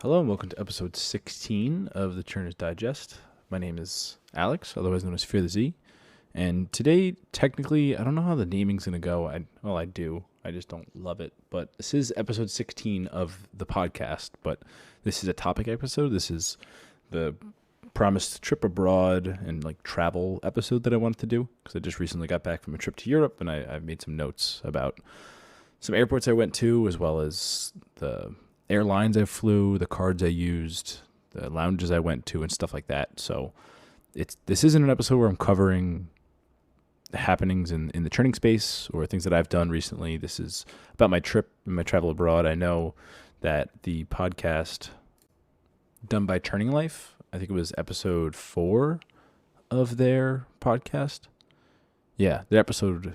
Hello and welcome to episode 16 of the Churners Digest. My name is Alex, otherwise known as Fear the Z. And today, technically, I don't know how the naming's going to go. I do. I just don't love it. But this is episode 16 of the podcast. But this is a topic episode. This is the promised trip abroad and like travel episode that I wanted to do. Because I just recently got back from a trip to Europe and I've made some notes about some airports I went to, as well as the airlines I flew, the cards I used, the lounges I went to, and stuff like that. So this isn't an episode where I'm covering the happenings in the training space or things that I've done recently. This is about my trip and my travel abroad. I know that the podcast done by Turning Life, I think it was episode 4 of their podcast. Yeah, episode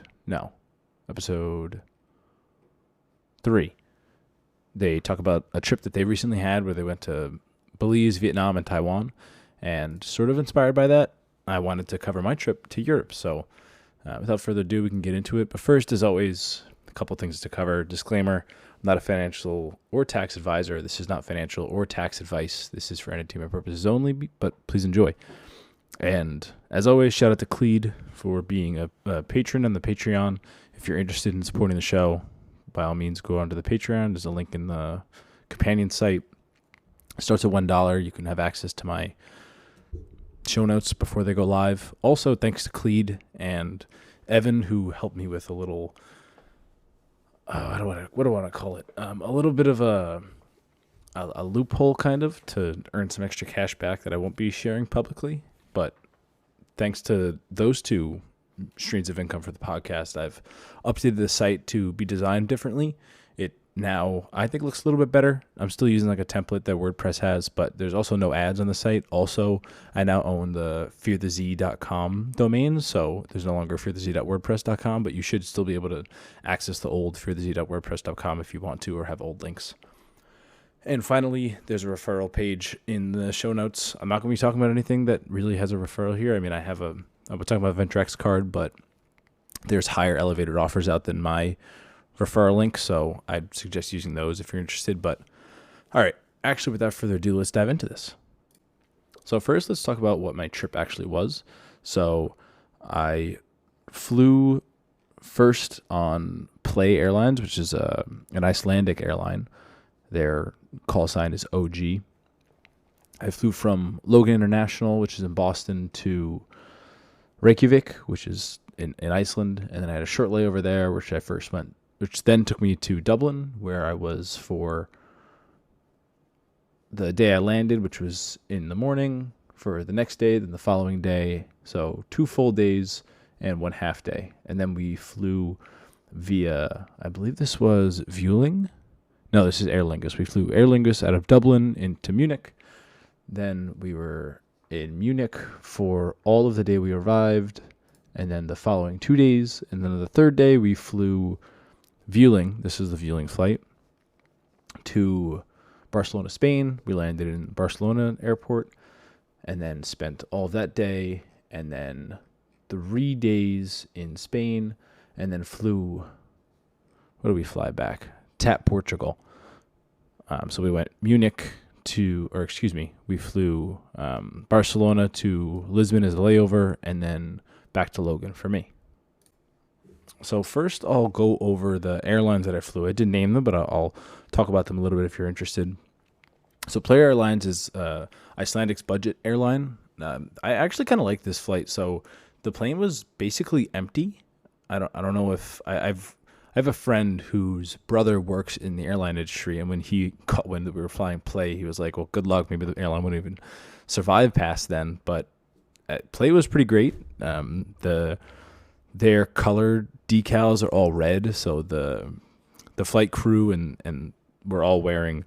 3. They talk about a trip that they recently had where they went to Belize, Vietnam, and Taiwan. And sort of inspired by that, I wanted to cover my trip to Europe. So without further ado, we can get into it. But first, as always, a couple things to cover. Disclaimer, I'm not a financial or tax advisor. This is not financial or tax advice. This is for entertainment purposes only, but please enjoy. And as always, shout out to Cleed for being a patron on the Patreon. If you're interested in supporting the show, by all means, go onto the Patreon. There's a link in the companion site. It starts at $1. You can have access to my show notes before they go live. Also, thanks to Cleed and Evan, who helped me with a little, what do I want to call it? A little bit of a loophole, kind of, to earn some extra cash back that I won't be sharing publicly. But thanks to those two streams of income for the podcast, I've updated the site to be designed differently. It now, I think, looks a little bit better. I'm still using like a template that WordPress has, but there's also no ads on the site. Also, I now own the fearthez.com domain, so there's no longer fearthez.wordpress.com, but you should still be able to access the old fearthez.wordpress.com if you want to, or have old links. And finally, there's a referral page in the show notes. I'm not going to be talking about anything that really has a referral here. I mean, I was talking about Ventrex card, but there's higher elevated offers out than my referral link, so I'd suggest using those if you're interested. But all right, actually, without further ado, let's dive into this. So first, let's talk about what my trip actually was. So I flew first on Play Airlines, which is an Icelandic airline. Their call sign is OG. I flew from Logan International, which is in Boston, to Reykjavik, which is in Iceland, and then I had a short layover there, which then took me to Dublin, where I was for the day I landed, which was in the morning, for the next day, then the following day. So 2 full days and 1 half day. And then we flew via, I believe this was Vueling. No, this is Aer Lingus. We flew Aer Lingus out of Dublin into Munich. Then we were in Munich for all of the day we arrived, and then the following 2 days. And then the third day, we flew Vueling. This is the Vueling flight to Barcelona, Spain. We landed in Barcelona airport and then spent all that day and then 3 days in Spain, and then flew, what did we fly back? TAP, Portugal. So we went we flew Barcelona to Lisbon as a layover, and then back to Logan for me. So first, I'll go over the airlines that I flew. I didn't name them, but I'll talk about them a little bit if you're interested. So Play Airlines is Icelandic's budget airline. I actually kind of like this flight. So the plane was basically empty. I don't know if I have a friend whose brother works in the airline industry, and when we were flying Play, he was like, "Well, good luck. Maybe the airline wouldn't even survive past then." But Play was pretty great. Their color decals are all red, so the flight crew and we're all wearing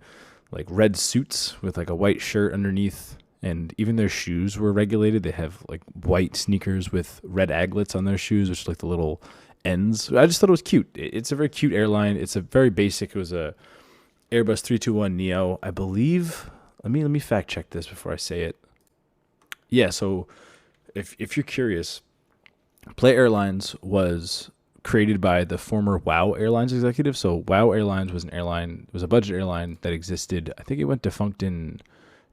like red suits with like a white shirt underneath, and even their shoes were regulated. They have like white sneakers with red aglets on their shoes, which is like the little ends. I just thought it was cute. It's a very cute airline. It's a very basic. It was a Airbus 321 Neo, I believe. Let me fact check this before I say it. Yeah, so if you're curious, Play Airlines was created by the former WoW Airlines executive. So WoW Airlines was an airline, it was a budget airline that existed. I think it went defunct in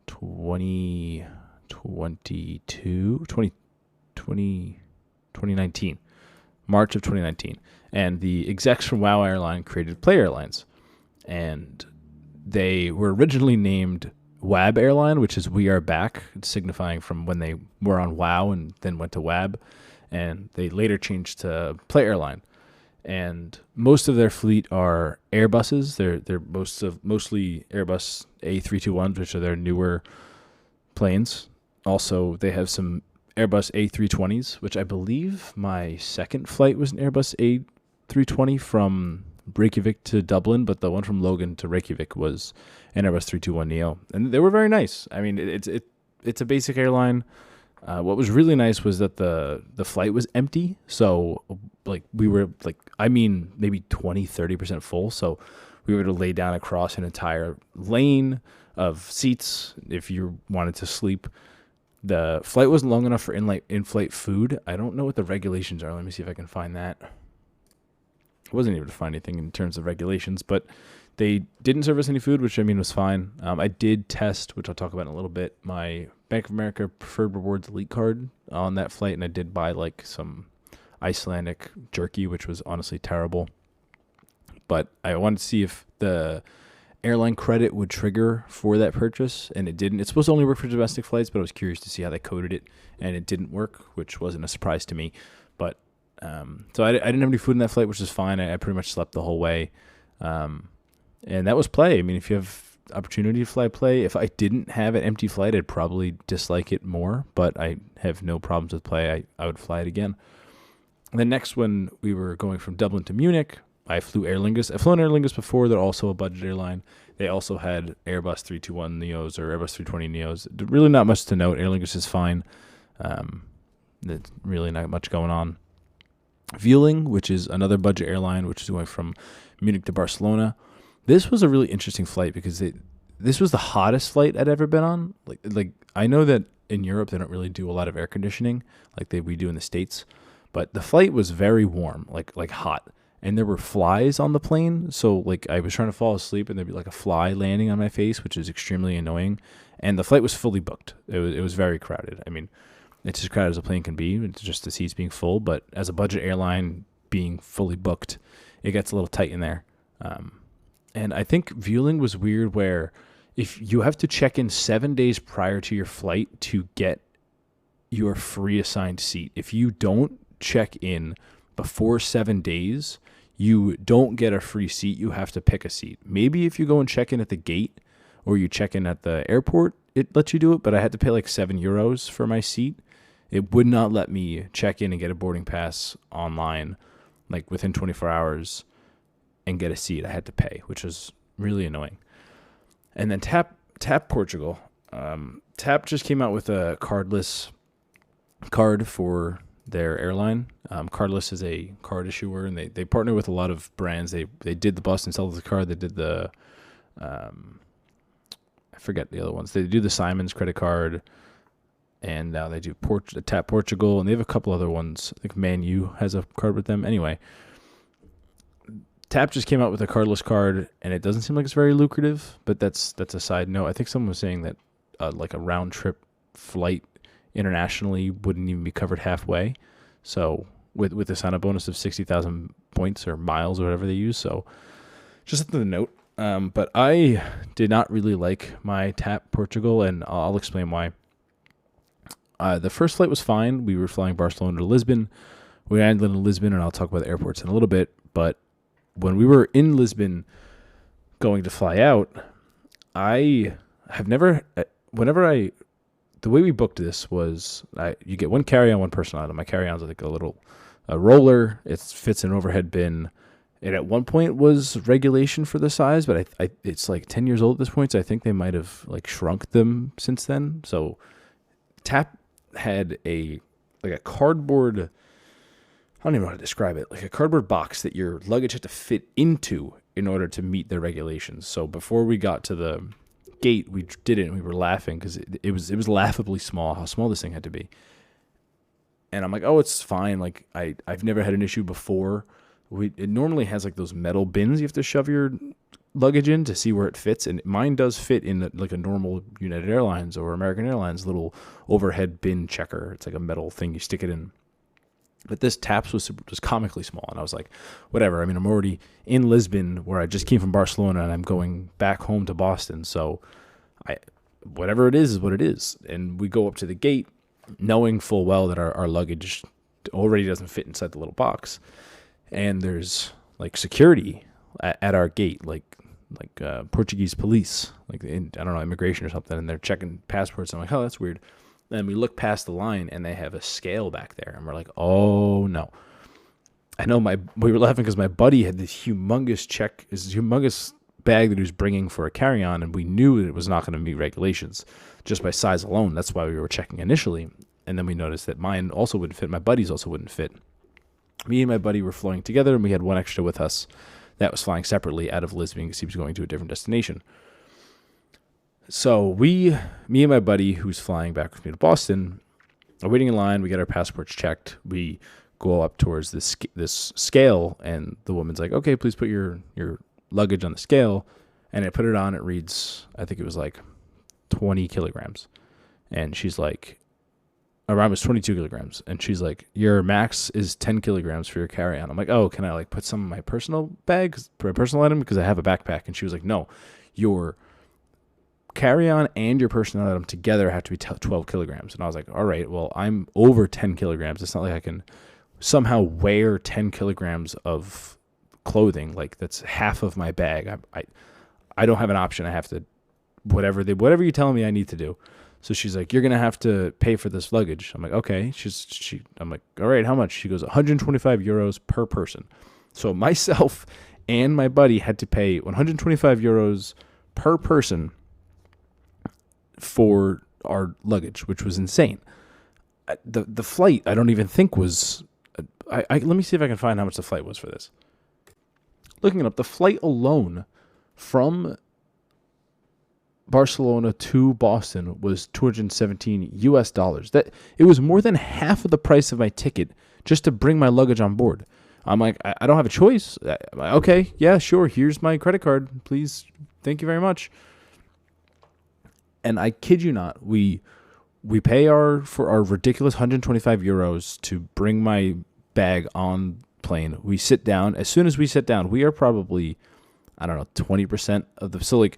2019, March of 2019. And the execs from WoW Airline created Play Airlines. And they were originally named WAB Airline, which is We Are Back, signifying from when they were on WoW and then went to WAB. And they later changed to Play Airline. And most of their fleet are Airbuses. They're mostly Airbus A321s, which are their newer planes. Also, they have some Airbus A320s, which I believe my second flight was an Airbus A320 from Reykjavik to Dublin, but the one from Logan to Reykjavik was an Airbus 321neo, and they were very nice. I mean, it's a basic airline. What was really nice was that the flight was empty, so like we were like, I mean, maybe 20-30% full, so we were to lay down across an entire lane of seats if you wanted to sleep. The flight wasn't long enough for in-flight food. I don't know what the regulations are. Let me see if I can find that. I wasn't able to find anything in terms of regulations, but they didn't serve us any food, which I mean was fine. I did test, which I'll talk about in a little bit, my Bank of America Preferred Rewards Elite card on that flight, and I did buy like some Icelandic jerky, which was honestly terrible. But I wanted to see if the airline credit would trigger for that purchase, and it didn't. It's supposed to only work for domestic flights, but I was curious to see how they coded it, and it didn't work, which wasn't a surprise to me. But so I didn't have any food in that flight, which is fine. I pretty much slept the whole way. And that was Play. I mean, if you have opportunity to fly Play, if I didn't have an empty flight, I'd probably dislike it more, but I have no problems with Play. I would fly it again. And then next, when we were going from Dublin to Munich, I flew Aer Lingus. I've flown Aer Lingus before. They're also a budget airline. They also had Airbus 321neos or Airbus 320neos. Really not much to note. Aer Lingus is fine. There's really not much going on. Vueling, which is another budget airline, which is going from Munich to Barcelona. This was a really interesting flight because this was the hottest flight I'd ever been on. Like I know that in Europe they don't really do a lot of air conditioning like we do in the States, but the flight was very warm, like hot, and there were flies on the plane. So like I was trying to fall asleep and there'd be like a fly landing on my face, which is extremely annoying. And the flight was fully booked. It was very crowded. I mean, it's as crowded as a plane can be. It's just the seats being full, but as a budget airline being fully booked, it gets a little tight in there. And I think Vueling was weird where if you have to check in 7 days prior to your flight to get your free assigned seat. If you don't check in before 7 days, you don't get a free seat. You have to pick a seat. Maybe if you go and check in at the gate or you check in at the airport, it lets you do it, but I had to pay like €7 for my seat. It would not let me check in and get a boarding pass online like within 24 hours and get a seat. I had to pay, which was really annoying. And then TAP Portugal. TAP just came out with a cardless card for their airline. Cardless is a card issuer, and they partner with a lot of brands. They did the Boston Celtics card. They did the I forget the other ones. They do the Simon's credit card, and now they do TAP Portugal, and they have a couple other ones. I think Man U has a card with them. Anyway, TAP just came out with a cardless card, and it doesn't seem like it's very lucrative, but that's a side note. I think someone was saying that like a round trip flight internationally wouldn't even be covered halfway. So with a sign-up bonus of 60,000 points or miles or whatever they use. So just something to note. But I did not really like my TAP Portugal, and I'll explain why. The first flight was fine. We were flying Barcelona to Lisbon. We landed in Lisbon, and I'll talk about the airports in a little bit. But when we were in Lisbon going to fly out, I have never, the way we booked this was you get one carry-on, one personal item. My carry-on's like a roller. It fits in an overhead bin. It at one point was regulation for the size, but it's like 10 years old at this point, so I think they might have like shrunk them since then. So TAP had a cardboard, I don't even know how to describe it, like a cardboard box that your luggage had to fit into in order to meet their regulations. So before we got to the gate, we did it and we were laughing because it was laughably small how small this thing had to be. And I'm like, oh, it's fine. Like I've never had an issue before. it normally has like those metal bins you have to shove your luggage in to see where it fits, and mine does fit in like a normal United Airlines or American Airlines little overhead bin checker. It's like a metal thing you stick it in. But this TAPS was comically small, and I was like, whatever. I mean, I'm already in Lisbon, where I just came from Barcelona, and I'm going back home to Boston. So, whatever it is what it is. And we go up to the gate, knowing full well that our luggage already doesn't fit inside the little box, and there's like security at our gate, like Portuguese police, like I don't know, immigration or something, and they're checking passports. I'm like, oh, that's weird. And we look past the line, and they have a scale back there, and we're like, oh no. I know we were laughing because my buddy had this humongous bag that he was bringing for a carry-on, and we knew that it was not going to meet regulations just by size alone. That's why we were checking initially, and then we noticed that mine also wouldn't fit. My buddy's also wouldn't fit. Me and my buddy were flying together, and we had one extra with us that was flying separately out of Lisbon because he was going to a different destination. So me and my buddy, who's flying back with me to Boston, are waiting in line. We get our passports checked. We go up towards this scale, and the woman's like, okay, please put your luggage on the scale. And I put it on. It reads, I think it was like 20 kilograms. And she's like, around was 22 kilograms. And she's like, your max is 10 kilograms for your carry-on. I'm like, oh, can I like put some of my personal bags, my personal item? Because I have a backpack. And she was like, no, your carry-on and your personal item together have to be 12 kilograms. And I was like, all right, well, I'm over 10 kilograms. It's not like I can somehow wear 10 kilograms of clothing. Like, that's half of my bag. I don't have an option. I have to, whatever you tell me I need to do. So she's like, you're going to have to pay for this luggage. I'm like, okay. I'm like, all right, how much? She goes, 125 euros per person. So myself and my buddy had to pay 125 euros per person for our luggage, which was insane. The flight, I don't even think was, let me see if I can find how much the flight was for this. Looking it up, the flight alone from Barcelona to Boston was $217. That it was more than half of the price of my ticket just to bring my luggage on board. I'm like, I don't have a choice. Okay, yeah, sure. Here's my credit card, please. Thank you very much. And I kid you not, we pay for our ridiculous 125 euros to bring my bag on plane. We sit down. As soon as we sit down, we are probably, I don't know, 20% of the. So like,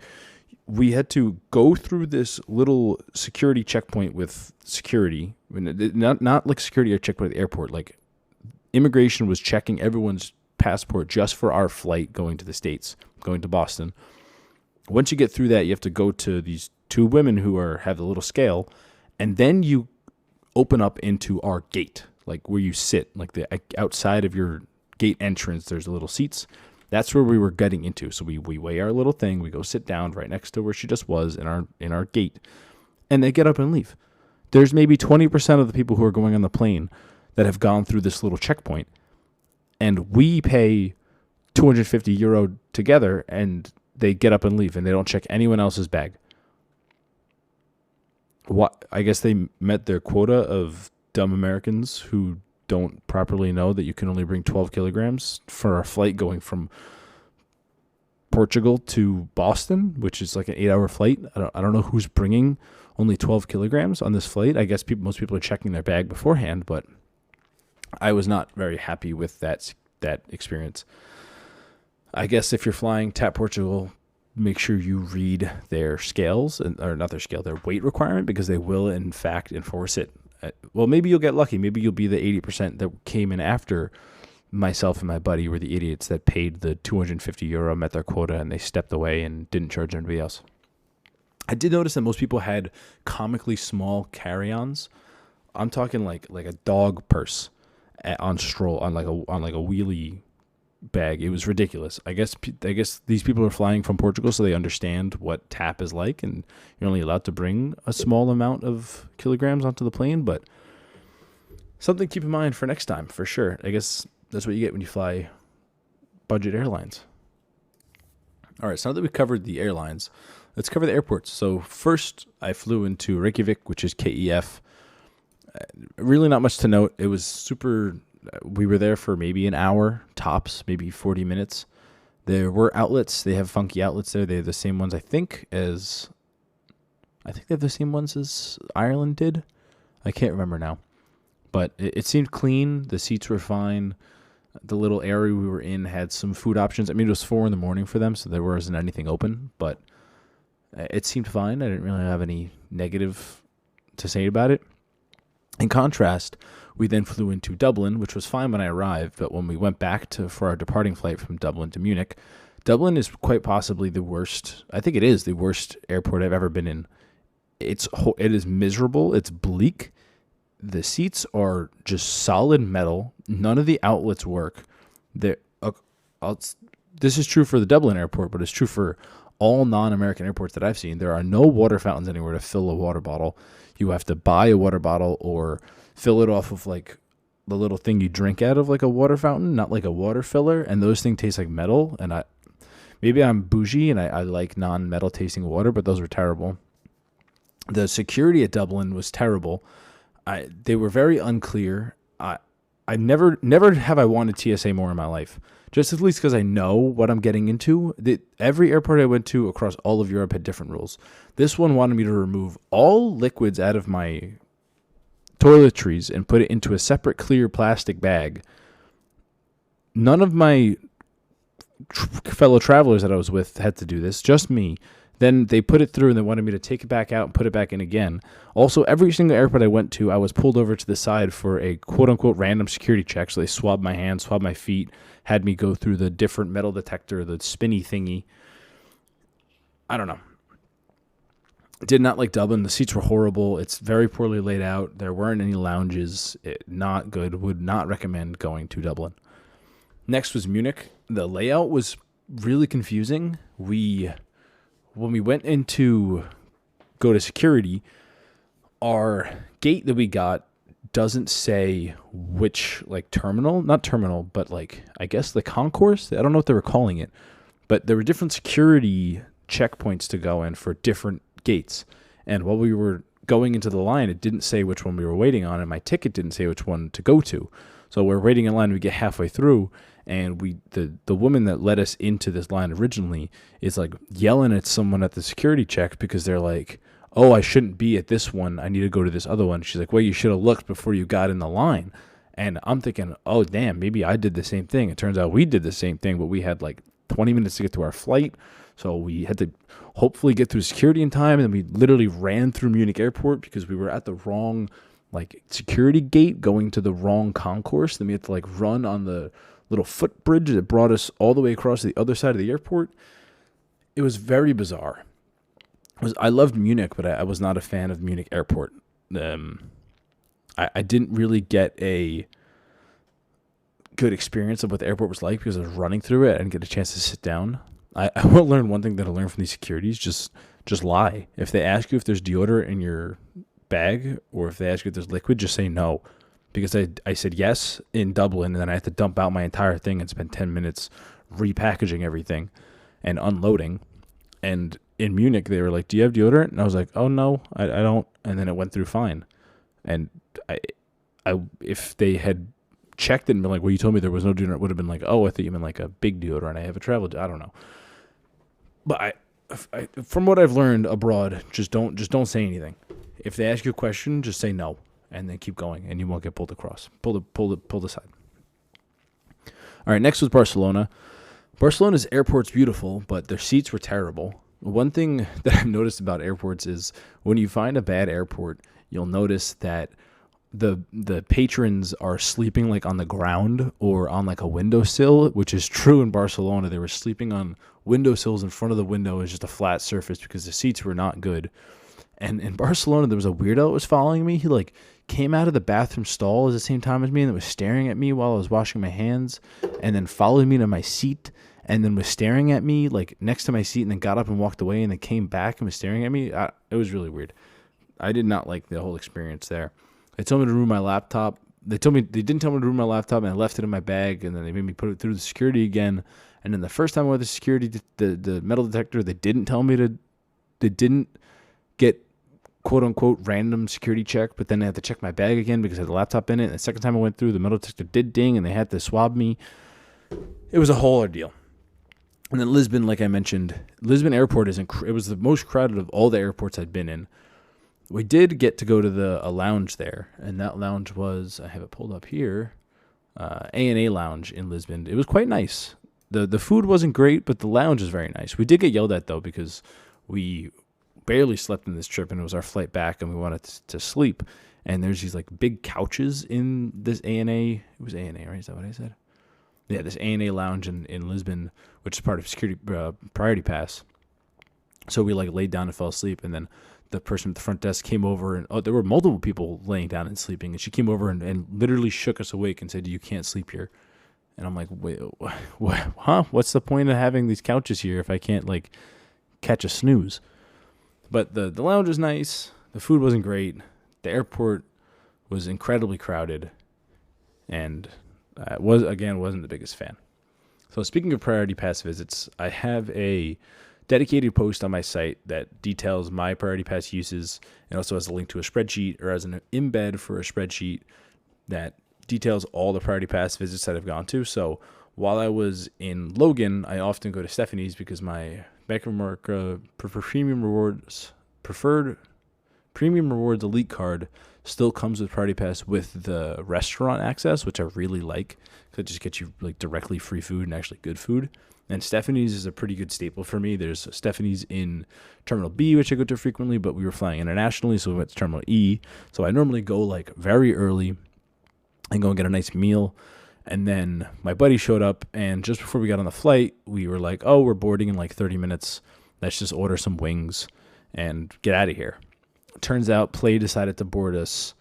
we had to go through this little security checkpoint with security, not like security or checkpoint at the airport. Like, immigration was checking everyone's passport just for our flight going to the States, going to Boston. Once you get through that, you have to go to these two women who have the little scale, and then you open up into our gate, like where you sit, like the outside of your gate entrance. There's little seats. That's where we were getting into. So we weigh our little thing. We go sit down right next to where she just was in our gate, and they get up and leave. There's maybe 20% of the people who are going on the plane that have gone through this little checkpoint, and we pay 250 euro together, and they get up and leave, and they don't check anyone else's bag. What? I guess they met their quota of dumb Americans who don't properly know that you can only bring 12 kilograms for a flight going from Portugal to Boston, which is like an 8-hour flight. I don't know who's bringing only 12 kilograms on this flight. I guess most people are checking their bag beforehand, but I was not very happy with that experience. I guess if you're flying TAP Portugal, make sure you read their scales, or not their scale, their weight requirement, because they will in fact enforce it. Well, maybe you'll get lucky. Maybe you'll be the 80% that came in after myself and my buddy were the idiots that paid the 250 euro, met their quota, and they stepped away and didn't charge anybody else. I did notice that most people had comically small carry-ons. I'm talking like a dog purse on like a wheelie bag. It was ridiculous. I guess these people are flying from Portugal, so they understand what TAP is like, and you're only allowed to bring a small amount of kilograms onto the plane. But something to keep in mind for next time, for sure. I guess that's what you get when you fly budget airlines. All right, so now that we've covered the airlines, let's cover the airports. So first, I flew into Reykjavik, which is KEF. Really not much to note. It was super we were there for maybe an hour tops, maybe 40 minutes. There were outlets. They have funky outlets there. They have the same ones, I think they have the same ones as Ireland did. I can't remember now. But it seemed clean. The seats were fine. The little area we were in had some food options. I mean, it was 4 a.m. for them, so there wasn't anything open. But it seemed fine. I didn't really have any negative to say about it. In contrast, we then flew into Dublin, which was fine when I arrived. But when we went back for our departing flight from Dublin to Munich, Dublin is quite possibly the worst. I think it is the worst airport I've ever been in. It is miserable. It's bleak. The seats are just solid metal. None of the outlets work. This is true for the Dublin airport, but it's true for all non-American airports that I've seen. There are no water fountains anywhere to fill a water bottle. You have to buy a water bottle or fill it off of like the little thing you drink out of, like a water fountain, not like a water filler. And those things taste like metal. And maybe I'm bougie and I like non-metal tasting water, but those were terrible. The security at Dublin was terrible. They were very unclear. I never have I wanted TSA more in my life. Just at least because I know what I'm getting into. Every airport I went to across all of Europe had different rules. This one wanted me to remove all liquids out of my toiletries and put it into a separate clear plastic bag. None of my fellow travelers that I was with had to do this, just me. Then they put it through and they wanted me to take it back out and put it back in again. Also, every single airport I went to, I was pulled over to the side for a quote-unquote random security check. So they swabbed my hands, swabbed my feet, had me go through the different metal detector, the spinny thingy. I don't know. Did not like Dublin. The seats were horrible. It's very poorly laid out. There weren't any lounges. Not good. Would not recommend going to Dublin. Next was Munich. The layout was really confusing. When we went into go to security, our gate that we got doesn't say which, like, terminal, not terminal, but like, I guess the concourse. I don't know what they were calling it, but there were different security checkpoints to go in for different gates. And while we were going into the line, it didn't say which one we were waiting on, and my ticket didn't say which one to go to. So we're waiting in line, we get halfway through, and the woman that led us into this line originally is like yelling at someone at the security check because they're like, oh, I shouldn't be at this one. I need to go to this other one. She's like, well, you should have looked before you got in the line. And I'm thinking, oh, damn, maybe I did the same thing. It turns out we did the same thing, but we had like 20 minutes to get to our flight. So we had to hopefully get through security in time. And then we literally ran through Munich airport because we were at the wrong like security gate going to the wrong concourse. Then we had to like run on the little footbridge that brought us all the way across to the other side of the airport. It was very bizarre. I loved Munich, but I was not a fan of Munich airport. I didn't really get a good experience of what the airport was like because I was running through it. I didn't get a chance to sit down. I will learn one thing that I learned from these securities: just lie. If they ask you if there's deodorant in your bag or if they ask you if there's liquid, just say no. Because I said yes in Dublin, and then I had to dump out my entire thing and spend 10 minutes repackaging everything and unloading. And in Munich, they were like, do you have deodorant? And I was like, oh, no, I don't. And then it went through fine. And if they had checked it and been like, well, you told me there was no deodorant, it would have been like, oh, I thought you meant like a big deodorant. I have a travel I don't know. But from what I've learned abroad, just don't say anything. If they ask you a question, just say no. And then keep going, and you won't get pulled across. Pull the side. All right, next was Barcelona. Barcelona's airport's beautiful, but their seats were terrible. One thing that I've noticed about airports is when you find a bad airport, you'll notice that the patrons are sleeping like on the ground or on like a windowsill, which is true in Barcelona. They were sleeping on windowsills in front of the window as just a flat surface because the seats were not good. And in Barcelona, there was a weirdo that was following me. He like came out of the bathroom stall at the same time as me and was staring at me while I was washing my hands, and then followed me to my seat and then was staring at me like next to my seat, and then got up and walked away and then came back and was staring at me. It was really weird. I did not like the whole experience there. They told me to remove my laptop. They didn't tell me to remove my laptop, and I left it in my bag, and then they made me put it through the security again. And then the first time I went to the security, the metal detector, they didn't get quote unquote random security check, but then I had to check my bag again because I had the laptop in it. And the second time I went through, the metal detector did ding and they had to swab me. It was a whole ordeal. And then Lisbon, like I mentioned, Lisbon Airport it was the most crowded of all the airports I'd been in. We did get to go to a lounge there, and that lounge was, I have it pulled up here, A&A Lounge in Lisbon. It was quite nice. The food wasn't great, but the lounge was very nice. We did get yelled at, though, because we barely slept in this trip, and it was our flight back, and we wanted to sleep. And there's these, like, big couches in this A&A. It was A&A, right? Is that what I said? Yeah, this A&A Lounge in Lisbon, which is part of security Priority Pass. So we, like, laid down and fell asleep, and then the person at the front desk came over, and there were multiple people laying down and sleeping, and she came over and literally shook us awake and said, "You can't sleep here." And I'm like, "Wait, what? Huh? What's the point of having these couches here if I can't, like, catch a snooze?" But the lounge was nice. The food wasn't great. The airport was incredibly crowded, and wasn't the biggest fan. So speaking of Priority Pass visits, I have a dedicated post on my site that details my Priority Pass uses and also has a link to a spreadsheet, or as an embed for a spreadsheet that details all the Priority Pass visits that I've gone to. So while I was in Logan, I often go to Stephanie's because my Bank of America preferred Premium Rewards Elite card still comes with Priority Pass with the restaurant access, which I really like because it just gets you, like, directly free food and actually good food. And Stephanie's is a pretty good staple for me. There's Stephanie's in Terminal B, which I go to frequently, but we were flying internationally, so we went to Terminal E. So I normally go, like, very early and go and get a nice meal. And then my buddy showed up, and just before we got on the flight, we were like, "Oh, we're boarding in like 30 minutes. Let's just order some wings and get out of here." Turns out Play decided to board us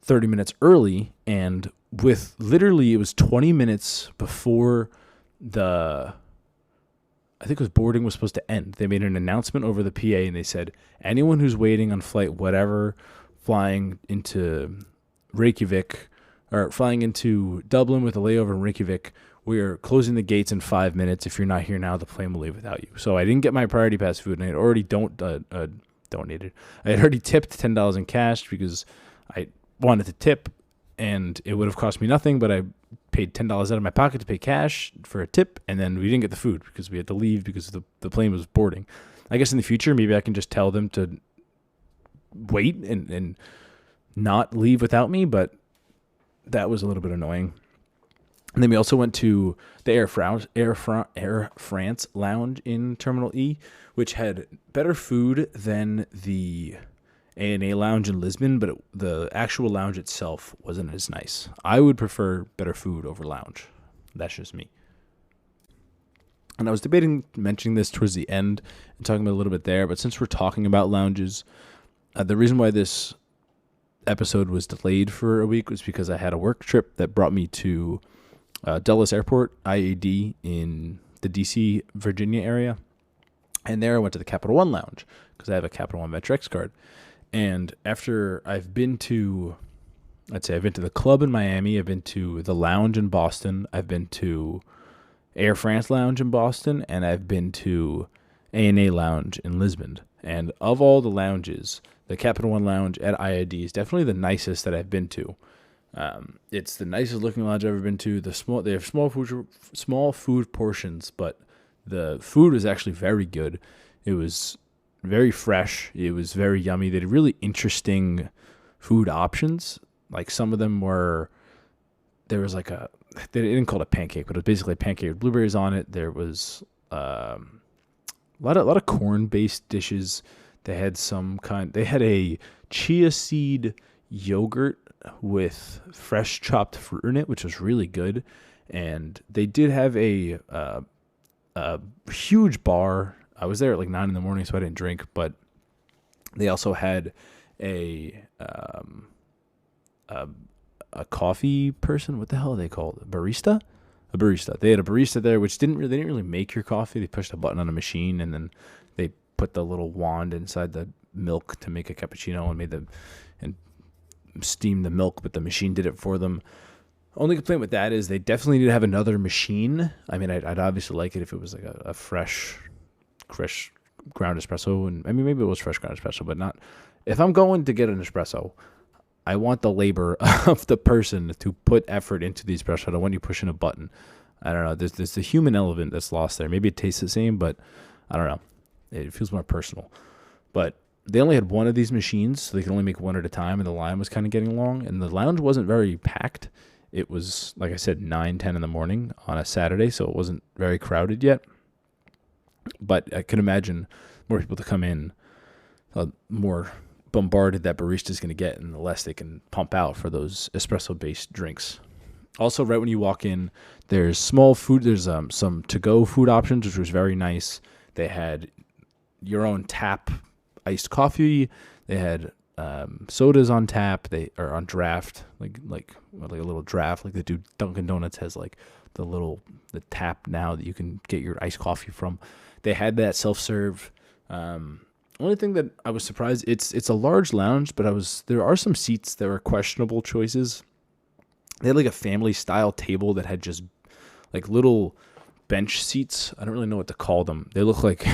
30 minutes early, and with literally it was 20 minutes before I think it was boarding was supposed to end. They made an announcement over the PA, and they said, anyone who's waiting on flight whatever, flying into Reykjavik, or flying into Dublin with a layover in Reykjavik, we are closing the gates in 5 minutes. If you're not here now, the plane will leave without you. So I didn't get my Priority Pass food, and I had already donated. I had already tipped $10 in cash because I wanted to tip, and it would have cost me nothing, but I paid $10 out of my pocket to pay cash for a tip, and then we didn't get the food because we had to leave because the plane was boarding. I guess in the future, maybe I can just tell them to wait and not leave without me, but that was a little bit annoying. And then we also went to the Air France lounge in Terminal E, which had better food than the A&A lounge in Lisbon, but the actual lounge itself wasn't as nice. I would prefer better food over lounge. That's just me. And I was debating mentioning this towards the end and talking about a little bit there, but since we're talking about lounges, the reason why this episode was delayed for a week was because I had a work trip that brought me to Dulles Airport, IAD, in the D.C., Virginia area. And there I went to the Capital One Lounge because I have a Capital One Metro-X card. And after I've been to the club in Miami, I've been to the lounge in Boston, I've been to Air France Lounge in Boston, and I've been to A&A Lounge in Lisbon. And of all the lounges, the Capital One Lounge at IAD is definitely the nicest that I've been to. It's the nicest looking lounge I've ever been to. They have small food portions, but the food was actually very good. It was very fresh. It was very yummy. They had really interesting food options. Like some of them there was like they didn't call it a pancake, but it was basically a pancake with blueberries on it. There was a lot of corn-based dishes. They had a chia seed yogurt with fresh chopped fruit in it, which was really good. And they did have a huge bar. I was there at like 9 a.m, so I didn't drink, but they also had a coffee person. What the hell are they called? A barista? A barista. They had a barista there, which they didn't really make your coffee. They pushed a button on a machine, and then they put the little wand inside the milk to make a cappuccino and steam the milk, but the machine did it for them. Only complaint with that is they definitely need to have another machine. I mean, I'd obviously like it if it was like a fresh ground espresso, and I mean maybe it was fresh ground espresso, but not. If I'm going to get an espresso, I want the labor of the person to put effort into the espresso. I don't want you pushing a button. I don't know. There's the human element that's lost there. Maybe it tastes the same, but I don't know. It feels more personal. But they only had one of these machines, so they could only make one at a time, and the line was kind of getting long. And the lounge wasn't very packed. It was, like I said, 9, 10 in the morning on a Saturday, so it wasn't very crowded yet. But I can imagine more people to come in, more bombarded that barista's going to get, and the less they can pump out for those espresso-based drinks. Also, right when you walk in, there's small food. There's some to-go food options, which was very nice. They had your own tap iced coffee. They had sodas on tap. They are on draft, like a little draft, like they do. Dunkin' Donuts has like the tap now that you can get your iced coffee from. They had that self-serve. Only thing that I was surprised, it's a large lounge, but there are some seats that were questionable choices. They had like a family style table that had just like little bench seats. I don't really know what to call them. They look like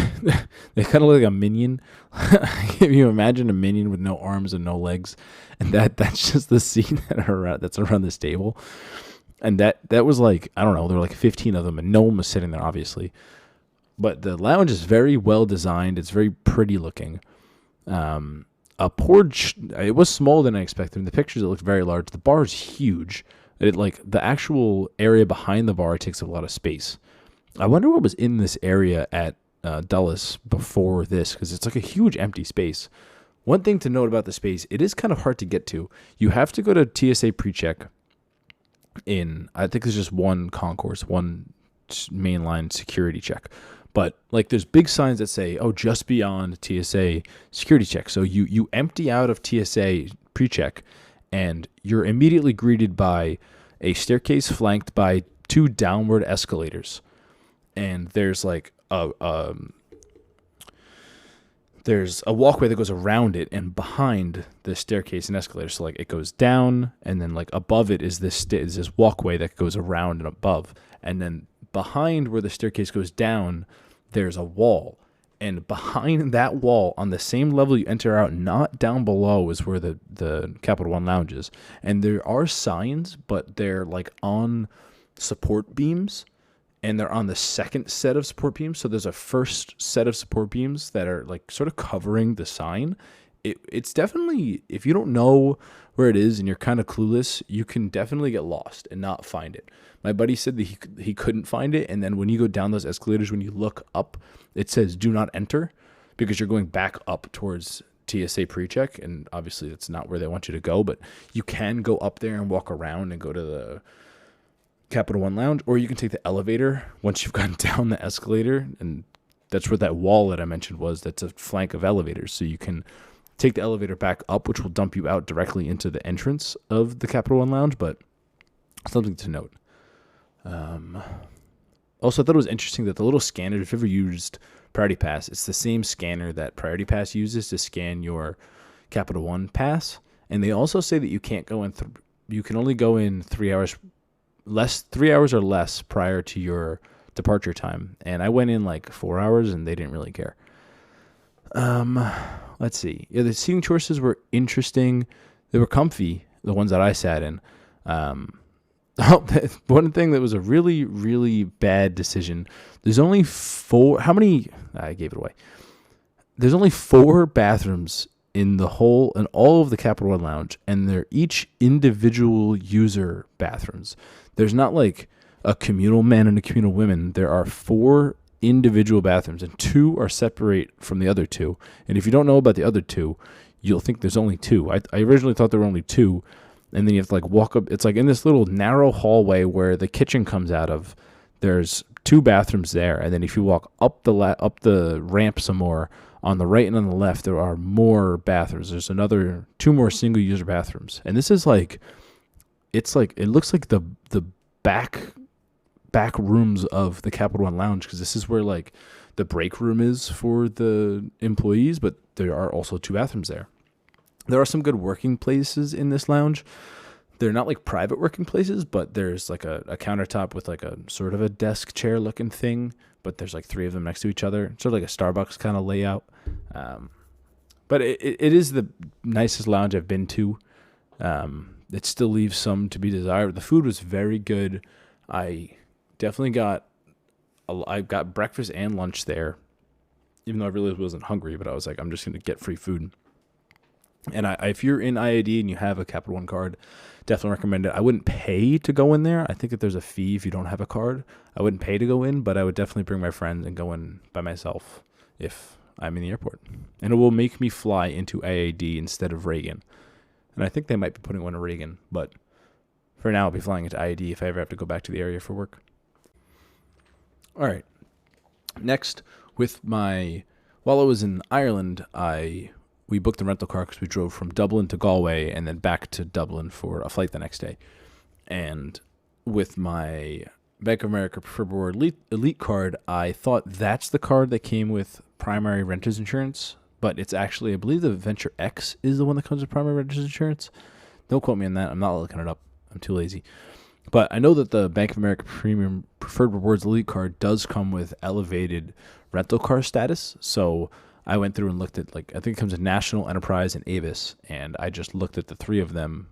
they kind of look like a minion. If you imagine a minion with no arms and no legs, and that's just the seat that's around this table. And that was like, I don't know, there were like 15 of them, and no one was sitting there, obviously. But the lounge is very well designed. It's very pretty looking. A porch, it was smaller than I expected. In the pictures, it looked very large. The bar is huge. The actual area behind the bar takes up a lot of space. I wonder what was in this area at Dulles before this, because it's like a huge empty space. One thing to note about the space, it is kind of hard to get to. You have to go to TSA PreCheck I think there's just one concourse, one mainline security check. But like there's big signs that say, just beyond TSA security check. So you empty out of TSA PreCheck, and you're immediately greeted by a staircase flanked by 2 downward escalators. And there's like there's a walkway that goes around it and behind the staircase and escalator. So like it goes down, and then like above it is this walkway that goes around and above. And then behind where the staircase goes down, there's a wall. And behind that wall, on the same level you enter out, not down below, is where the Capital One Lounge is. And there are signs, but they're like on support beams, and they're on the second set of support beams. So there's a first set of support beams that are like sort of covering the sign. It's definitely, if you don't know where it is and you're kind of clueless, you can definitely get lost and not find it. My buddy said that he couldn't find it, and then when you go down those escalators, when you look up, it says "Do not enter," because you're going back up towards TSA PreCheck, and obviously that's not where they want you to go. But you can go up there and walk around and go to the Capital One Lounge, or you can take the elevator once you've gone down the escalator, and that's where that wall that I mentioned was. That's a flank of elevators, so you can take the elevator back up, which will dump you out directly into the entrance of the Capital One Lounge. But something to note. Also, I thought it was interesting that the little scanner, if you've ever used Priority Pass, it's the same scanner that Priority Pass uses to scan your Capital One Pass. And they also say that you can't go in, you can only go in 3 hours or less prior to your departure time. And I went in like 4 hours, and they didn't really care. Let's see. Yeah, the seating choices were interesting. They were comfy, the ones that I sat in. One thing that was a really, really bad decision. There's only 4. How many? I gave it away. There's only 4 bathrooms in all of the Capital One Lounge, and they're each individual user bathrooms. There's not like a communal men and a communal women. There are 4 individual bathrooms, and 2 are separate from the other 2. And if you don't know about the other 2, you'll think there's only 2. I originally thought there were only 2. And then you have to like walk up. It's like in this little narrow hallway where the kitchen comes out of. There's 2 bathrooms there, and then if you walk up the ramp some more, on the right and on the left there are more bathrooms. There's 2 more single user bathrooms, and this is like, it looks like the back rooms of the Capital One Lounge, because this is where like the break room is for the employees, but there are also 2 bathrooms there. There are some good working places in this lounge. They're not like private working places, but there's like a countertop with like a sort of a desk chair looking thing but there's like 3 of them next to each other. Sort of like a Starbucks kind of layout. But it is the nicest lounge I've been to. It still leaves some to be desired. The food was very good. I definitely I got breakfast and lunch there, even though I really wasn't hungry, but I was like, I'm just going to get free food. And if you're in IAD and you have a Capital One card, definitely recommend it. I wouldn't pay to go in there. I think that there's a fee if you don't have a card. I wouldn't pay to go in, but I would definitely bring my friends and go in by myself if I'm in the airport. And it will make me fly into IAD instead of Reagan. And I think they might be putting one in Reagan, but for now I'll be flying into IAD if I ever have to go back to the area for work. All right. Next, while I was in Ireland, we booked a rental car because we drove from Dublin to Galway and then back to Dublin for a flight the next day. And with my Bank of America Preferred Reward Elite card, I thought that's the card that came with primary renter's insurance, but it's actually, I believe the Venture X is the one that comes with primary renter's insurance. Don't quote me on that. I'm not looking it up. I'm too lazy. But I know that the Bank of America Premium Preferred Rewards Elite card does come with elevated rental car status. So I went through and looked at, I think it comes with National, Enterprise, and Avis. And I just looked at the 3 of them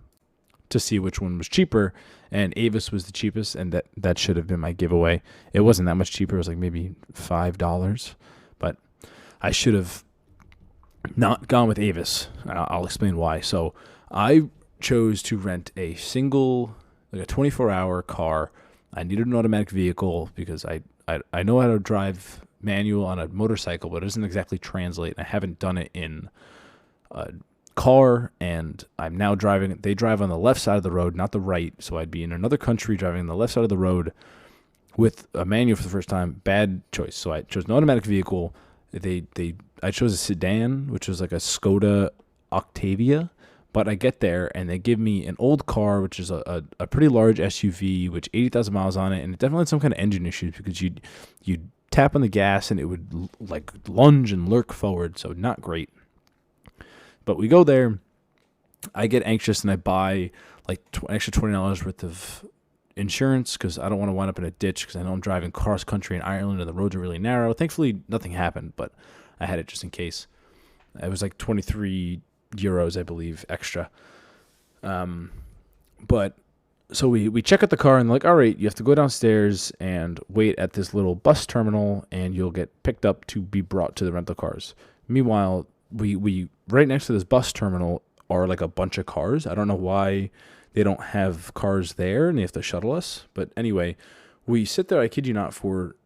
to see which one was cheaper. And Avis was the cheapest, and that should have been my giveaway. It wasn't that much cheaper. It was like maybe $5. But I should have not gone with Avis. I'll explain why. So I chose to rent a 24-hour car. I needed an automatic vehicle because I know how to drive manual on a motorcycle, but it doesn't exactly translate. I haven't done it in a car, and I'm now driving. They drive on the left side of the road, not the right. So I'd be in another country driving on the left side of the road with a manual for the first time. Bad choice. So I chose an automatic vehicle. I chose a sedan, which was like a Skoda Octavia. But I get there, and they give me an old car, which is a pretty large SUV, which 80,000 miles on it, and it definitely had some kind of engine issues because you'd tap on the gas, and it would lunge and lurk forward, so not great. But we go there, I get anxious, and I buy an extra $20 worth of insurance because I don't want to wind up in a ditch because I know I'm driving cross country in Ireland, and the roads are really narrow. Thankfully, nothing happened, but I had it just in case. It was like 23 euros, I believe, extra. But so we check out the car, and they're like, all right, you have to go downstairs and wait at this little bus terminal, and you'll get picked up to be brought to the rental cars. Meanwhile, we right next to this bus terminal are like a bunch of cars. I don't know why they don't have cars there and they have to shuttle us. But anyway, we sit there, I kid you not, for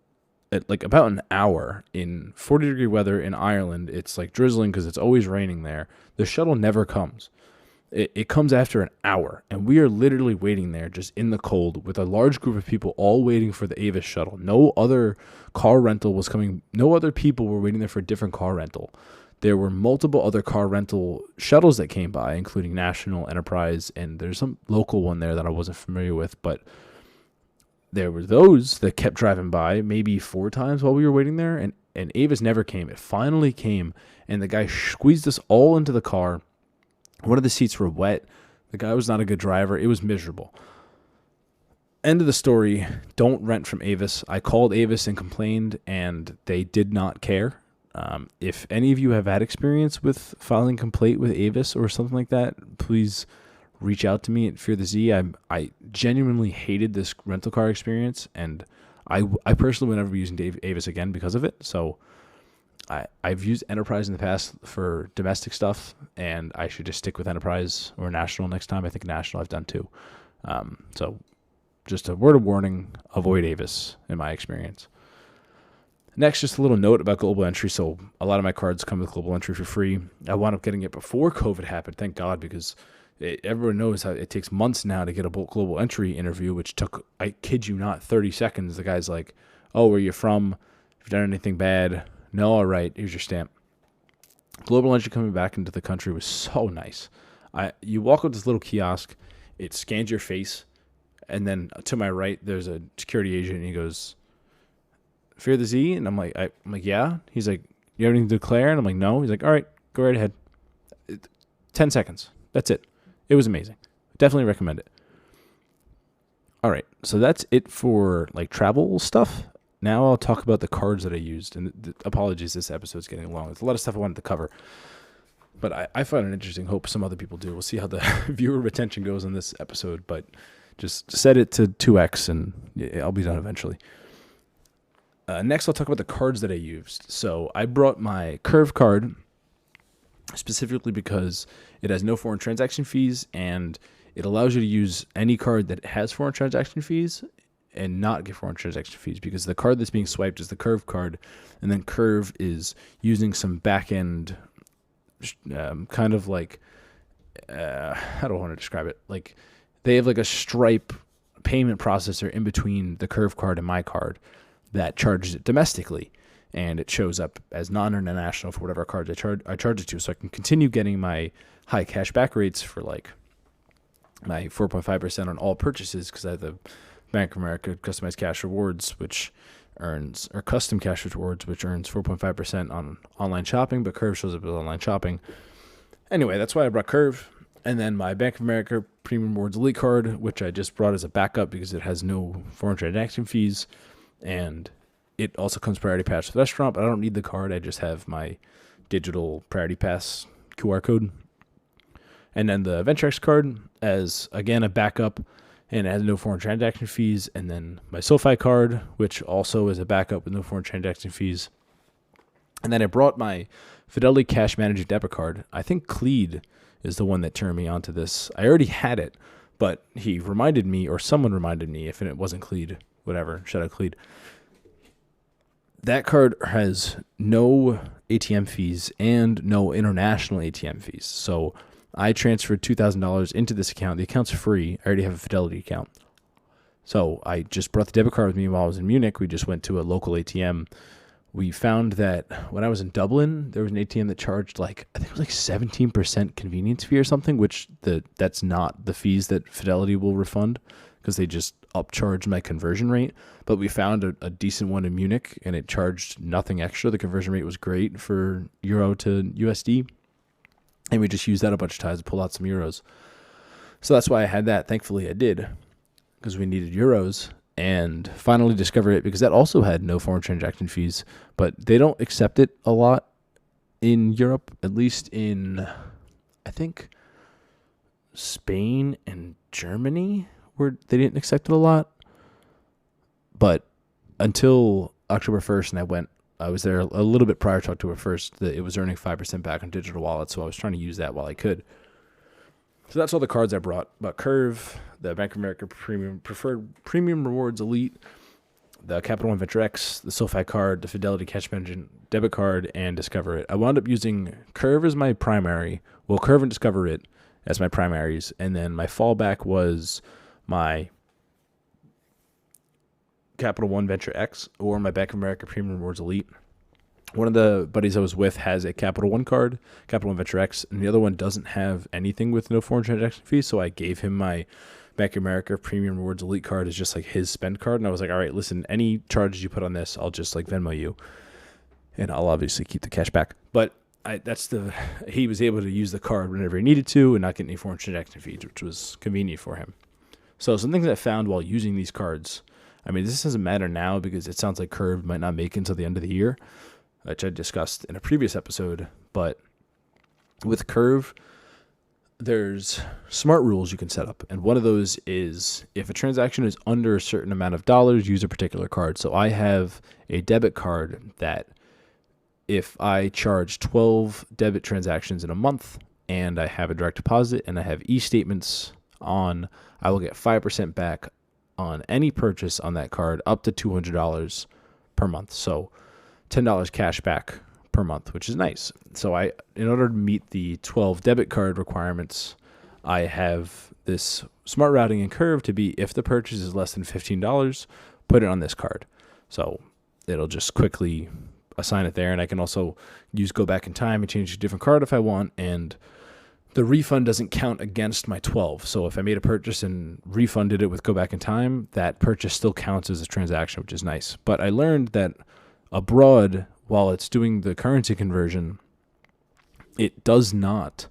about an hour in 40-degree weather in Ireland. It's like drizzling because it's always raining there. The shuttle never comes. It comes after an hour, and we are literally waiting there just in the cold with a large group of people all waiting for the Avis shuttle. No other car rental was coming. No other people were waiting there for a different car rental. There were multiple other car rental shuttles that came by, including National, Enterprise, and there's some local one there that I wasn't familiar with, but there were those that kept driving by maybe 4 times while we were waiting there, and Avis never came. It finally came, and the guy squeezed us all into the car. One of the seats were wet. The guy was not a good driver. It was miserable. End of the story. Don't rent from Avis. I called Avis and complained, and they did not care. If any of you have had experience with filing a complaint with Avis or something like that, please reach out to me at Fear the Z. I genuinely hated this rental car experience, and I personally would never be using Avis again because of it. So I've used Enterprise in the past for domestic stuff, and I should just stick with Enterprise or National next time. I think National I've done too. So just a word of warning, avoid Avis in my experience. Next, just a little note about Global Entry. So a lot of my cards come with Global Entry for free. I wound up getting it before COVID happened, thank God, because everyone knows how it takes months now to get a Global Entry interview, which took, I kid you not, 30 seconds. The guy's like, oh, where are you from? Have you done anything bad? No, all right, here's your stamp. Global Entry coming back into the country was so nice. You walk up this little kiosk, it scans your face, and then to my right, there's a security agent, and he goes, Fear the Z? And I'm like, yeah. He's like, you have anything to declare? And I'm like, no. He's like, all right, go right ahead. 10 seconds. That's it. It was amazing. Definitely recommend it. All right, so that's it for like travel stuff. now I'll talk about the cards that I used. And apologies, this episode's getting long. There's a lot of stuff I wanted to cover. But I find it interesting. Hope some other people do. We'll see how the viewer retention goes on this episode. But just set it to 2x and I'll be done eventually. Next, I'll talk about the cards that I used. So I brought my Curve card specifically because it has no foreign transaction fees and it allows you to use any card that has foreign transaction fees and not get foreign transaction fees, because the card that's being swiped is the Curve card, and then Curve is using some back end kind of like, how do I want to describe it? Like they have like a Stripe payment processor in between the Curve card and my card that charges it domestically, and it shows up as non-international for whatever cards I charge it to, so I can continue getting my high cash back rates for like my 4.5% on all purchases, because I have the Bank of America Customized Cash Rewards, which earns, or Custom Cash Rewards, which earns 4.5% on online shopping, but Curve shows up as online shopping. Anyway, that's why I brought Curve. And then my Bank of America Premium Rewards Elite card, which I just brought as a backup because it has no foreign transaction fees, and it also comes Priority Pass with the restaurant, but I don't need the card. I just have my digital Priority Pass QR code. And then the VentureX card as, again, a backup, and it has no foreign transaction fees. And then my SoFi card, which also is a backup with no foreign transaction fees. And then I brought my Fidelity Cash Manager debit card. I think Cleed is the one that turned me onto this. I already had it, but he reminded me, or someone reminded me, if it wasn't Cleed, whatever, shout out Cleed. That card has no ATM fees and no international ATM fees. So I transferred $2,000 into this account. The account's free. I already have a Fidelity account. So I just brought the debit card with me while I was in Munich. We just went to a local ATM. We found that when I was in Dublin, there was an ATM that charged I think it was like 17% convenience fee or something, which that's not the fees that Fidelity will refund, because they just upcharged my conversion rate. But we found a decent one in Munich, and it charged nothing extra. The conversion rate was great for Euro to USD. And we just used that a bunch of times to pull out some euros. So that's why I had that. Thankfully, I did, because we needed euros. And finally discovered it because that also had no foreign transaction fees. But they don't accept it a lot in Europe, at least in, I think, Spain and Germany, where they didn't accept it a lot. But until October 1st, and I was there a little bit prior to October 1st, that it was earning 5% back on digital wallets, so I was trying to use that while I could. So that's all the cards I brought. But Curve, the Bank of America Preferred Premium Rewards Elite, the Capital One VentureX, the SoFi card, the Fidelity Cash Manager debit card, and Discover It. I wound up using Curve as my primary. Well, Curve and Discover It as my primaries, and then my fallback was my Capital One VentureX or my Bank of America Premium Rewards Elite. One of the buddies I was with has a Capital One card, Capital One VentureX, and the other one doesn't have anything with no foreign transaction fees, so I gave him my Bank of America Premium Rewards Elite card as just like his spend card, and I was like, all right, listen, any charges you put on this, I'll just like Venmo you, and I'll obviously keep the cash back. But he was able to use the card whenever he needed to and not get any foreign transaction fees, which was convenient for him. So some things I found while using these cards, I mean, this doesn't matter now because it sounds like Curve might not make it until the end of the year, which I discussed in a previous episode. But with Curve, there's smart rules you can set up. And one of those is if a transaction is under a certain amount of dollars, use a particular card. So I have a debit card that if I charge 12 debit transactions in a month and I have a direct deposit and I have e-statements on, I will get 5% back on any purchase on that card up to $200 per month. So $10 cash back per month, which is nice. So in order to meet the 12 debit card requirements, I have this smart routing in Curve to be, if the purchase is less than $15, put it on this card. So it'll just quickly assign it there. And I can also use go back in time and change a different card if I want. And the refund doesn't count against my 12. So if I made a purchase and refunded it with go back in time, that purchase still counts as a transaction, which is nice. But I learned that abroad, while it's doing the currency conversion, it does not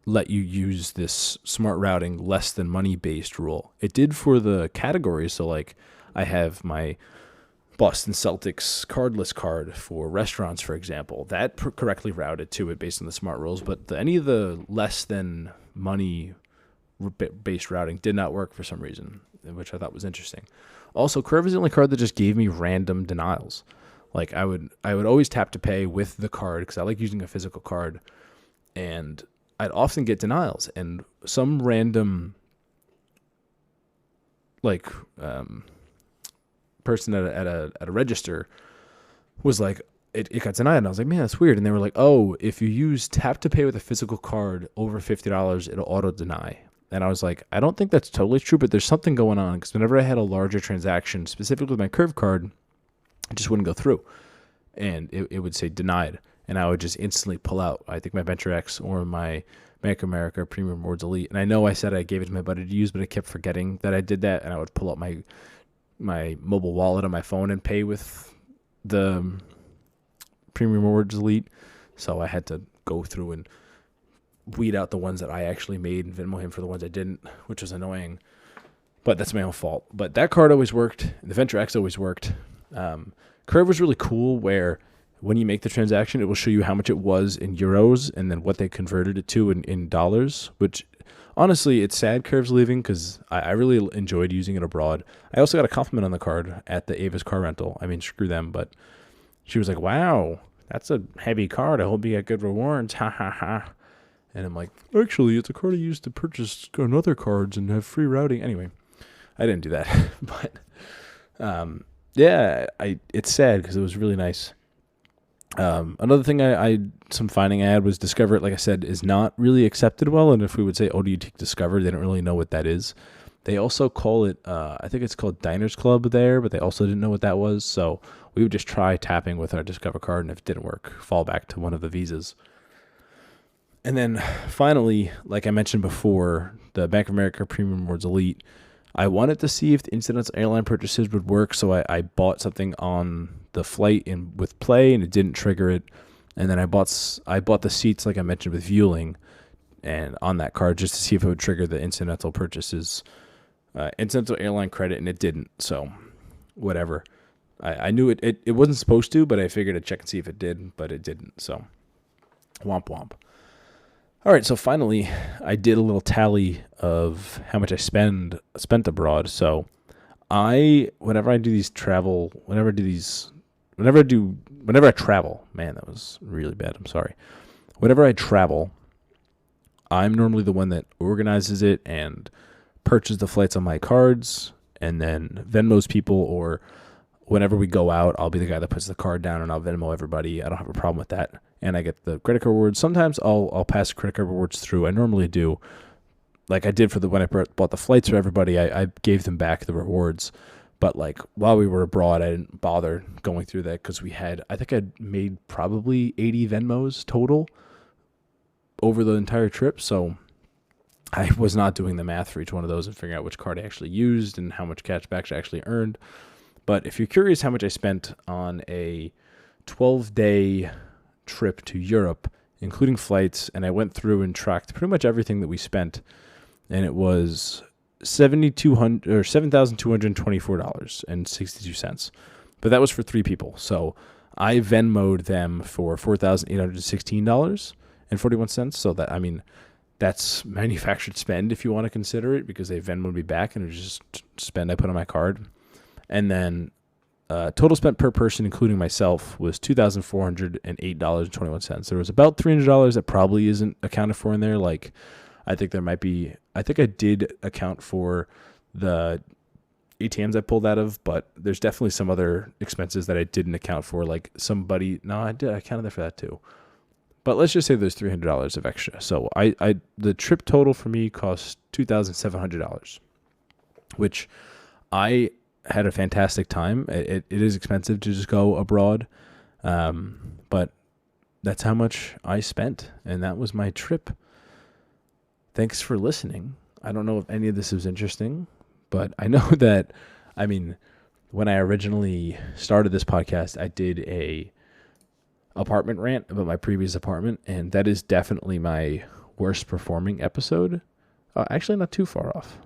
let you use this smart routing less than money based rule. It did for the categories. So like I have my Boston Celtics cardless card for restaurants, for example. That correctly routed to it based on the smart rules, but any of the less than money based routing did not work for some reason, which I thought was interesting. Also, Curve is the only card that just gave me random denials. Like I would always tap to pay with the card because I like using a physical card, and I'd often get denials, and some random person at a register was like, it got denied, and I was like, man, that's weird. And they were like, oh, if you use tap to pay with a physical card over $50, it'll auto deny. And I was like, I don't think that's totally true, but there's something going on, because whenever I had a larger transaction, specifically with my Curve card, it just wouldn't go through, and it would say denied, and I would just instantly pull out. I think my Venture X or my Bank of America Premium Rewards Elite, and I know I said I gave it to my buddy to use, but I kept forgetting that I did that, and I would pull out my mobile wallet on my phone and pay with the Premium Rewards Elite. So I had to go through and weed out the ones that I actually made and Venmo him for the ones I didn't, which was annoying. But that's my own fault. But that card always worked. The Venture X always worked. Curve was really cool, where when you make the transaction, it will show you how much it was in euros and then what they converted it to in dollars, which honestly, it's sad Curve's leaving, because I really enjoyed using it abroad. I also got a compliment on the card at the Avis car rental. I mean, screw them, but she was like, wow, that's a heavy card. I hope you get good rewards. Ha, ha, ha. And I'm like, actually, it's a card I used to purchase other cards and have free routing. Anyway, I didn't do that. But, yeah, it's sad because it was really nice. Another thing some finding I had was Discover It, like I said, is not really accepted well. And if we would say, oh, do you take Discover, they don't really know what that is. They also call it, I think it's called Diners Club there, but they also didn't know what that was. So we would just try tapping with our Discover card, and if it didn't work, fall back to one of the Visas. And then finally, like I mentioned before, the Bank of America Premium Rewards Elite, I wanted to see if the incidental airline purchases would work, so I bought something on the flight with Play, and it didn't trigger it. And then I bought the seats, like I mentioned, with Vueling, and on that card, just to see if it would trigger the incidental purchases, incidental airline credit, and it didn't. So whatever. I knew it wasn't supposed to, but I figured I'd check and see if it did, but it didn't. So womp womp. All right, so finally, I did a little tally of how much I spent abroad. So whenever I travel, man, that was really bad. I'm sorry. Whenever I travel, I'm normally the one that organizes it and purchases the flights on my cards, and then Venmos people, or whenever we go out, I'll be the guy that puts the card down and I'll Venmo everybody. I don't have a problem with that. And I get the credit card rewards. Sometimes I'll pass the credit card rewards through. I normally do. Like I did when I bought the flights for everybody, I gave them back the rewards. But like while we were abroad, I didn't bother going through that, because I think I'd made probably 80 Venmos total over the entire trip. So I was not doing the math for each one of those and figuring out which card I actually used and how much cashback I actually earned. But if you're curious how much I spent on a 12-day trip to Europe, including flights, and I went through and tracked pretty much everything that we spent, and it was $7,224.62. But that was for 3 people. So I Venmo'd them for $4,816.41. So that's manufactured spend if you want to consider it, because they Venmo'd me back, and it was just spend I put on my card. And then total spent per person, including myself, was $2,408.21. There was about $300 that probably isn't accounted for in there. Like, I think I did account for the ATMs I pulled out of, but there's definitely some other expenses that I didn't account for. Like I counted for that too. But let's just say there's $300 of extra. So the trip total for me cost $2,700, which I had a fantastic time. It is expensive to just go abroad, but that's how much I spent, and that was my trip. Thanks for listening. I don't know if any of this was interesting, but I know that, when I originally started this podcast, I did a apartment rant about my previous apartment, and that is definitely my worst performing episode. Actually, not too far off.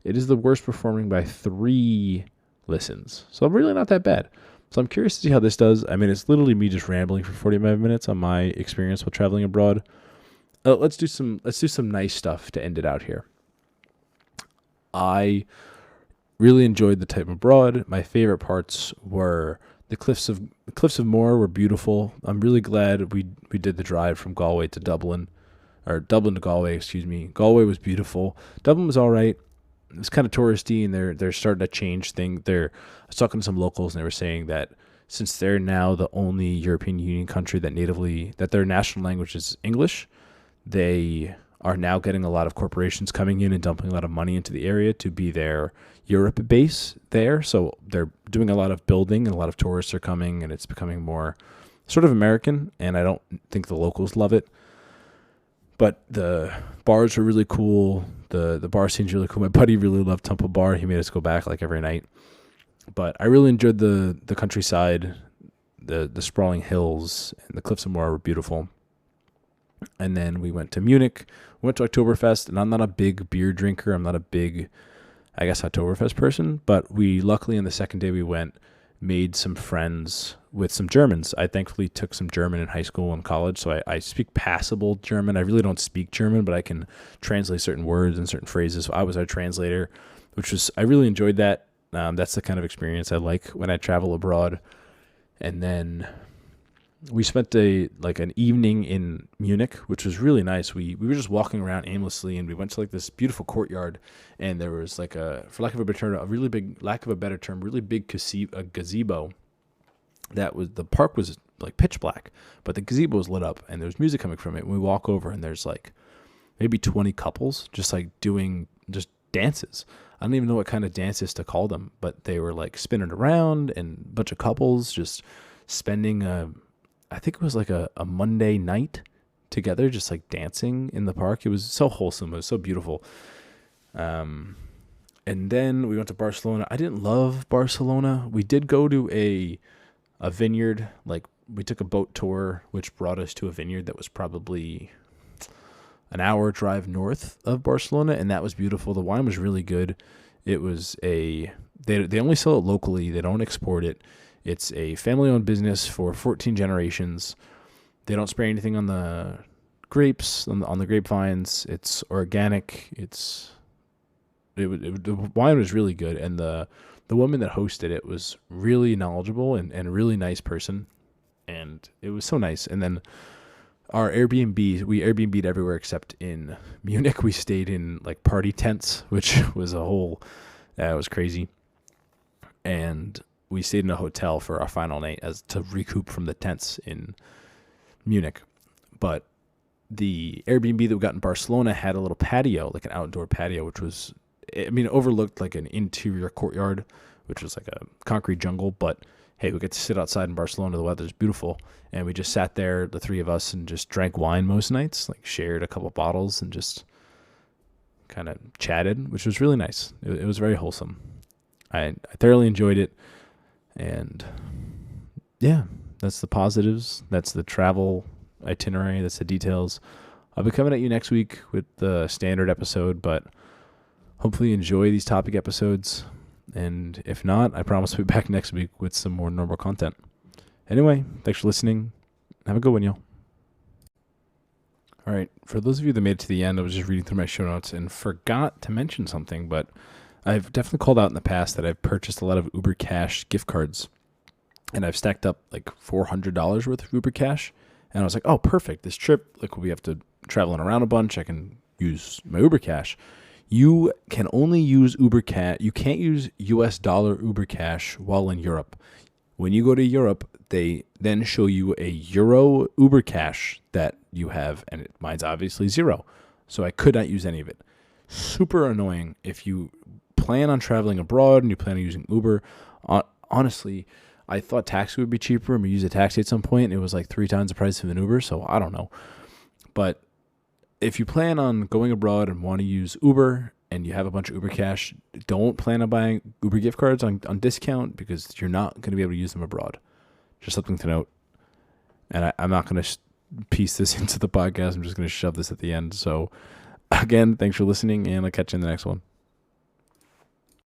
It is the worst performing by 3 listens. So I'm really not that bad. So I'm curious to see how this does. I mean, it's literally me just rambling for 45 minutes on my experience while traveling abroad. Let's do some nice stuff to end it out here. I really enjoyed the time abroad. My favorite parts were the cliffs of Moher were beautiful. I'm really glad we did the drive from Galway to Dublin, or Dublin to Galway, excuse me. Galway was beautiful. Dublin was all right. It was kind of touristy, and they're starting to change things. I was talking to some locals, and they were saying that since they're now the only European Union country that their national language is English, they are now getting a lot of corporations coming in and dumping a lot of money into the area to be their Europe base there. So they're doing a lot of building, and a lot of tourists are coming, and it's becoming more sort of American, and I don't think the locals love it. But the bars are really cool. The bar scene's really cool. My buddy really loved Temple Bar. He made us go back like every night. But I really enjoyed the countryside, the sprawling hills, and the Cliffs of Moher were beautiful. And then we went to Munich. We went to Oktoberfest, and I'm not a big beer drinker. I'm not a big, I guess, Oktoberfest person. But we luckily on the second day we went, made some friends with some Germans. I thankfully took some German in high school and college, so I speak passable German. I really don't speak German, but I can translate certain words and certain phrases. So I was our translator, I really enjoyed that. That's the kind of experience I like when I travel abroad. And then we spent an evening in Munich, which was really nice. We were just walking around aimlessly, and we went to like this beautiful courtyard, and there was like for lack of a better term, really big gazebo. The park was like pitch black, but the gazebo was lit up, and there was music coming from it. And we walk over, and there's like maybe 20 couples just like doing just dances. I don't even know what kind of dances to call them, but they were like spinning around, and a bunch of couples just spending I think it was like a Monday night together, just like dancing in the park. It was so wholesome. It was so beautiful. And then we went to Barcelona. I didn't love Barcelona. We did go to a vineyard. Like we took a boat tour, which brought us to a vineyard that was probably an hour drive north of Barcelona. And that was beautiful. The wine was really good. It was they only sell it locally. They don't export it. It's a family-owned business for 14 generations. They don't spray anything on the grapes, on the grapevines. It's organic. The wine was really good, and the woman that hosted it was really knowledgeable and a really nice person, and it was so nice. And then our Airbnb, we Airbnb'd everywhere except in Munich. We stayed in like party tents, which was it was crazy. And we stayed in a hotel for our final night to recoup from the tents in Munich. But the Airbnb that we got in Barcelona had a little patio, like an outdoor patio, which was, overlooked like an interior courtyard, which was like a concrete jungle. But hey, we get to sit outside in Barcelona. The weather's beautiful. And we just sat there, the three of us, and just drank wine most nights, like shared a couple bottles and just kind of chatted, which was really nice. It was very wholesome. I thoroughly enjoyed it. And yeah, that's the positives. That's the travel itinerary. That's the details. I'll be coming at you next week with the standard episode, but hopefully you enjoy these topic episodes. And if not, I promise to be back next week with some more normal content. Anyway, thanks for listening. Have a good one, y'all. All right. For those of you that made it to the end, I was just reading through my show notes and forgot to mention something, but I've definitely called out in the past that I've purchased a lot of Uber Cash gift cards, and I've stacked up like $400 worth of Uber Cash. And I was like, oh, perfect. This trip, like we have to travel around a bunch. I can use my Uber Cash. You can only use Uber Cash. You can't use US dollar Uber Cash while in Europe. When you go to Europe, they then show you a Euro Uber Cash that you have, and mine's obviously zero. So I could not use any of it. Super annoying if you plan on traveling abroad and you plan on using Uber. Honestly, I thought taxi would be cheaper and we use a taxi at some point. It was like 3 times the price of an Uber, so I don't know. But if you plan on going abroad and want to use Uber and you have a bunch of Uber Cash, don't plan on buying Uber gift cards on discount because you're not going to be able to use them abroad. Just something to note. And I'm not going to piece this into the podcast. I'm just going to shove this at the end. So again, thanks for listening, and I'll catch you in the next one.